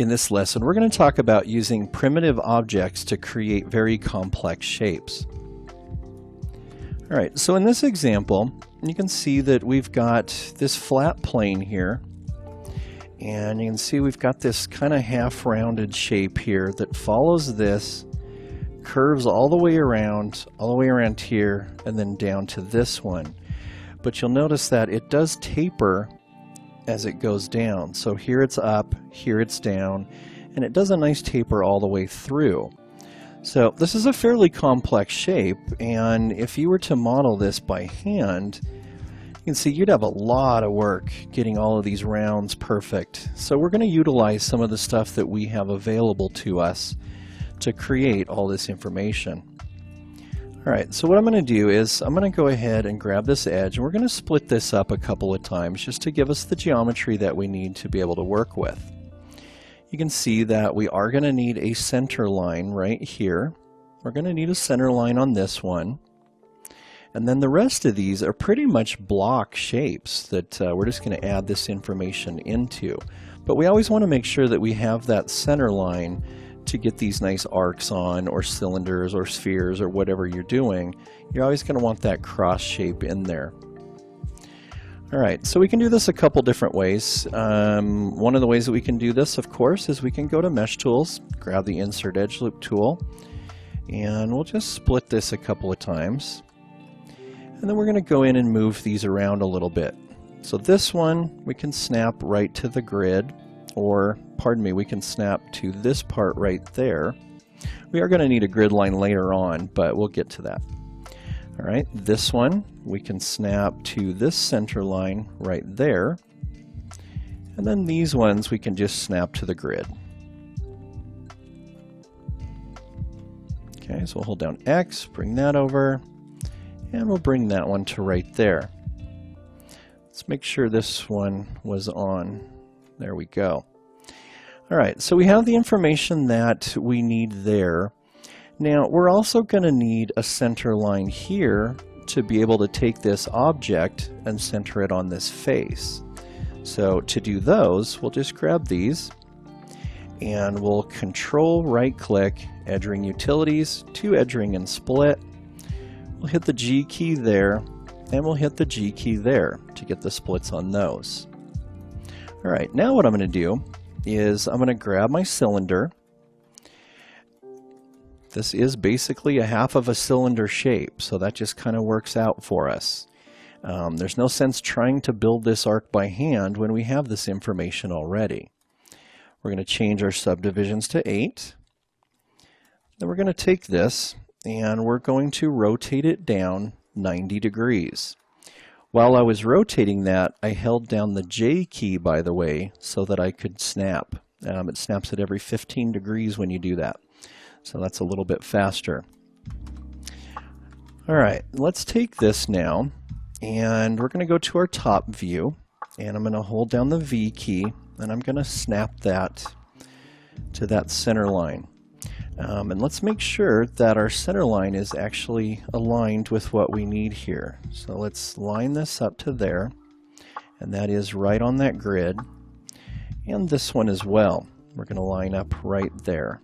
In this lesson, we're going to talk about using primitive objects to create very complex shapes. All right, so in this example, you can see that we've got this flat plane here, and you can see we've got this kind of half-rounded shape here that follows this, curves all the way around here, and then down to this one. But you'll notice that it does taper as it goes down. So here it's up, here it's down, and it does a nice taper all the way through. So this is a fairly complex shape, and if you were to model this by hand, you can see you'd have a lot of work getting all of these rounds perfect. So we're going to utilize some of the stuff that we have available to us to create all this information. Alright, so what I'm going to do is I'm going to go ahead and grab this edge, and we're going to split this up a couple of times just to give us the geometry that we need to be able to work with. You can see that we are going to need a center line right here. We're going to need a center line on this one. And then the rest of these are pretty much block shapes that we're just going to add this information into. But we always want to make sure that we have that center line to get these nice arcs on, or cylinders or spheres or whatever you're doing. You're always going to want that cross shape in there. Alright, so we can do this a couple different ways. One of the ways that we can do this, of course, is we can go to Mesh Tools, grab the Insert Edge Loop tool, and we'll just split this a couple of times. And then we're going to go in and move these around a little bit. So this one we can snap right to the grid, or pardon me, we can snap to this part right there. We are going to need a grid line later on, but we'll get to that. Alright, this one we can snap to this center line right there, and then these ones we can just snap to the grid. Okay, so we'll hold down X, bring that over, and we'll bring that one to right there. Let's make sure this one was on. There we go. Alright, so we have the information that we need there. Now we're also going to need a center line here to be able to take this object and center it on this face. So to do those, we'll just grab these and we'll Control right click, Edge Ring Utilities, to Edge Ring and Split. We'll hit the G key there, and we'll hit the G key there to get the splits on those. Alright, now what I'm going to do is I'm going to grab my cylinder. This is basically a half of a cylinder shape, so that just kind of works out for us. There's no sense trying to build this arc by hand when we have this information already. We're going to change our subdivisions to 8. Then we're going to take this and we're going to rotate it down 90 degrees. While I was rotating that, I held down the J key, by the way, so that I could snap. It snaps at every 15 degrees when you do that. So that's a little bit faster. Alright, let's take this now, and we're going to go to our top view, and I'm going to hold down the V key, and I'm going to snap that to that center line. And let's make sure that our center line is actually aligned with what we need here. So let's line this up to there, and that is right on that grid. And this one as well. We're going to line up right there.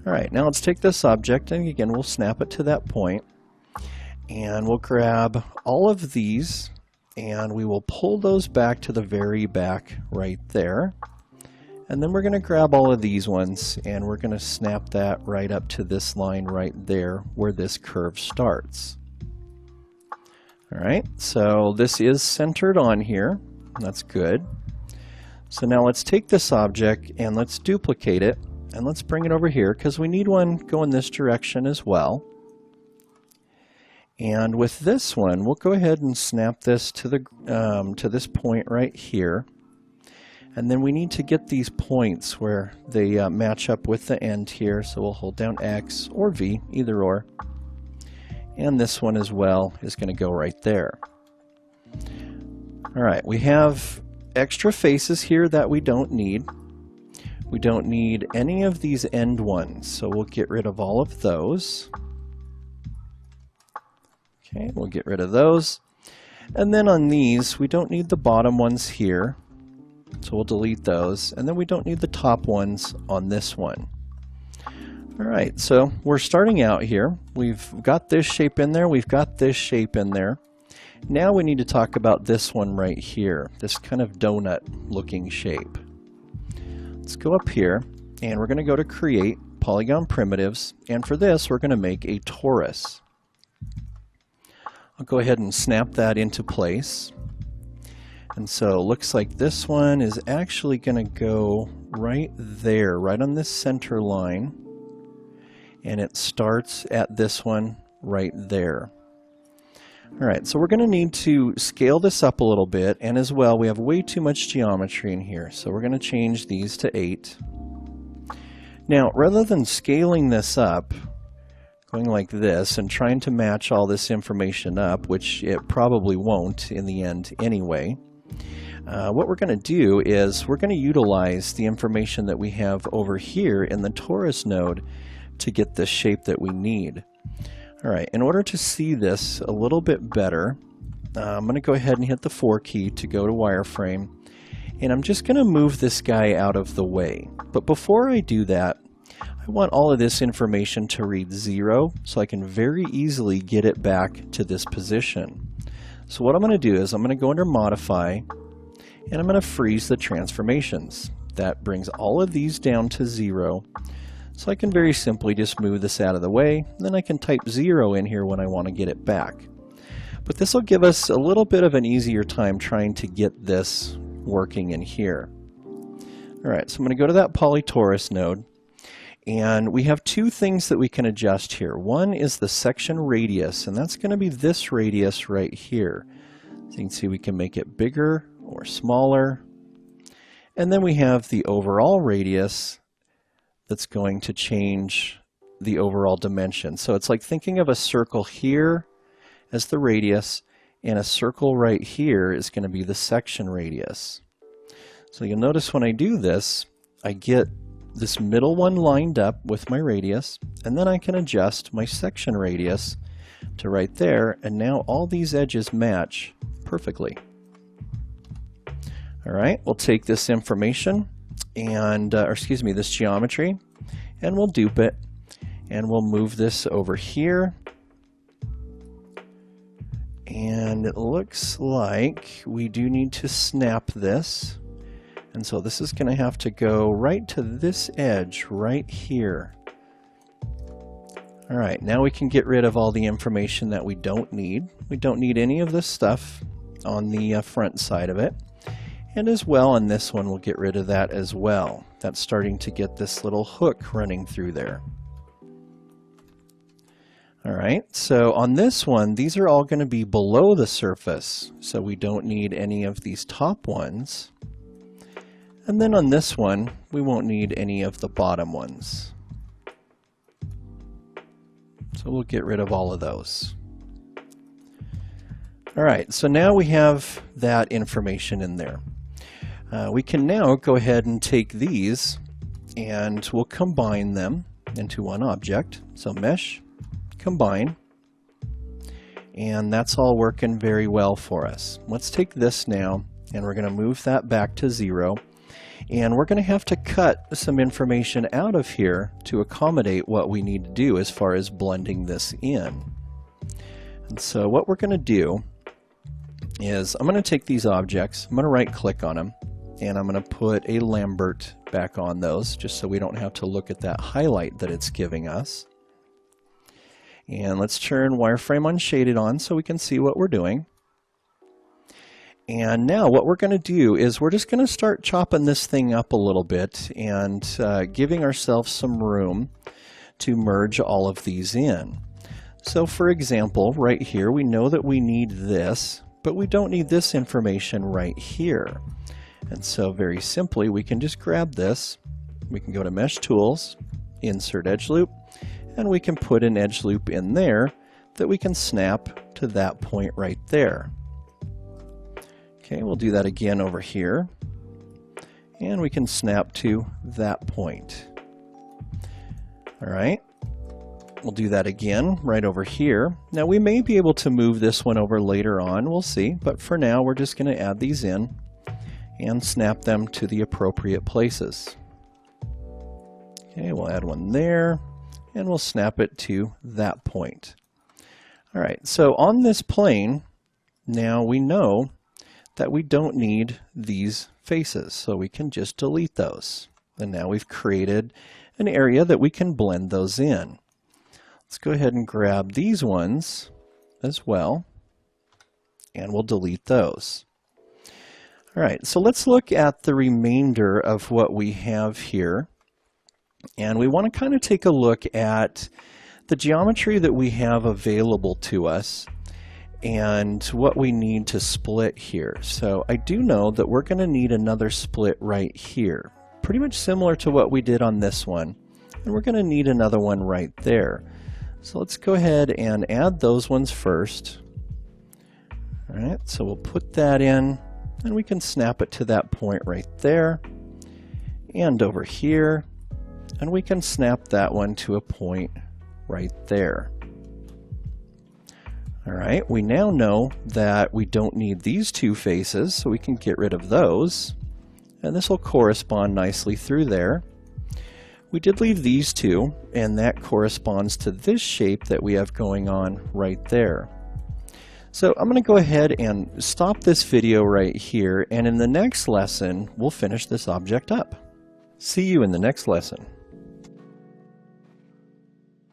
Alright, now let's take this object, and again we'll snap it to that point. And we'll grab all of these, and we will pull those back to the very back right there. And then we're going to grab all of these ones, and we're going to snap that right up to this line right there where this curve starts. Alright, so this is centered on here. That's good. So now let's take this object and let's duplicate it, and let's bring it over here because we need one going this direction as well. And with this one, we'll go ahead and snap this to this point right here. And then we need to get these points where they match up with the end here, so we'll hold down X or V, either or. And this one as well is going to go right there. Alright, we have extra faces here that we don't need. We don't need any of these end ones, so we'll get rid of all of those. Okay, we'll get rid of those. And then on these, we don't need the bottom ones here. So we'll delete those, and then we don't need the top ones on this one. All right, so we're starting out here. We've got this shape in there, we've got this shape in there. Now we need to talk about this one right here, this kind of donut looking shape. Let's go up here, and we're going to go to Create, Polygon Primitives, and for this we're going to make a torus. I'll go ahead and snap that into place. And so it looks like this one is actually going to go right there, right on this center line. And it starts at this one right there. All right, so we're going to need to scale this up a little bit. And as well, we have way too much geometry in here. So we're going to change these to 8. Now, rather than scaling this up, going like this and trying to match all this information up, which it probably won't in the end anyway, what we're going to do is we're going to utilize the information that we have over here in the torus node to get the shape that we need. All right, in order to see this a little bit better, I'm going to go ahead and hit the 4 key to go to wireframe, and I'm just going to move this guy out of the way. But before I do that, I want all of this information to read 0 so I can very easily get it back to this position. So what I'm going to do is I'm going to go under Modify, and I'm going to freeze the transformations. That brings all of these down to 0. So I can very simply just move this out of the way, then I can type 0 in here when I want to get it back. But this will give us a little bit of an easier time trying to get this working in here. Alright, so I'm going to go to that Polytorus node, and we have 2 things that we can adjust here. One is the section radius, and that's going to be this radius right here. So you can see we can make it bigger or smaller. And then we have the overall radius that's going to change the overall dimension. So it's like thinking of a circle here as the radius, and a circle right here is going to be the section radius. So you'll notice when I do this, I get this middle one lined up with my radius, and then I can adjust my section radius to right there, and now all these edges match perfectly. All right, we'll take this information and, this geometry, and we'll dupe it, and we'll move this over here. And it looks like we do need to snap this. And so this is going to have to go right to this edge right here. All right, now we can get rid of all the information that we don't need. We don't need any of this stuff on the front side of it. And as well on this one, we'll get rid of that as well. That's starting to get this little hook running through there. All right, so on this one, these are all going to be below the surface, so we don't need any of these top ones. And then on this one, we won't need any of the bottom ones. So we'll get rid of all of those. All right, so now we have that information in there. We can now go ahead and take these and we'll combine them into one object. So Mesh, Combine, and that's all working very well for us. Let's take this now, and we're going to move that back to 0, and we're going to have to cut some information out of here to accommodate what we need to do as far as blending this in. And so what we're going to do is I'm going to take these objects, I'm going to right click on them, and I'm going to put a Lambert back on those just so we don't have to look at that highlight that it's giving us. And let's turn wireframe unshaded on so we can see what we're doing. And now what we're going to do is we're just going to start chopping this thing up a little bit and giving ourselves some room to merge all of these in. So for example, right here, we know that we need this, but we don't need this information right here. And so very simply, we can just grab this, we can go to Mesh Tools, Insert Edge Loop, and we can put an edge loop in there that we can snap to that point right there. Okay, we'll do that again over here, and we can snap to that point. All right, we'll do that again right over here. Now we may be able to move this one over later on, we'll see, but for now we're just going to add these in. and snap them to the appropriate places. Okay, we'll add one there, and we'll snap it to that point. All right, so on this plane, now we know that we don't need these faces, so we can just delete those. And now we've created an area that we can blend those in. Let's go ahead and grab these ones as well, and we'll delete those. All right, so let's look at the remainder of what we have here. And we want to kind of take a look at the geometry that we have available to us and what we need to split here. So I do know that we're going to need another split right here, pretty much similar to what we did on this one. And we're going to need another one right there. So let's go ahead and add those ones first. All right, so we'll put that in, and we can snap it to that point right there and over here. And we can snap that one to a point right there. All right, we now know that we don't need these two faces, so we can get rid of those. And this will correspond nicely through there. We did leave these two, and that corresponds to this shape that we have going on right there. So I'm going to go ahead and stop this video right here, and in the next lesson, we'll finish this object up. See you in the next lesson.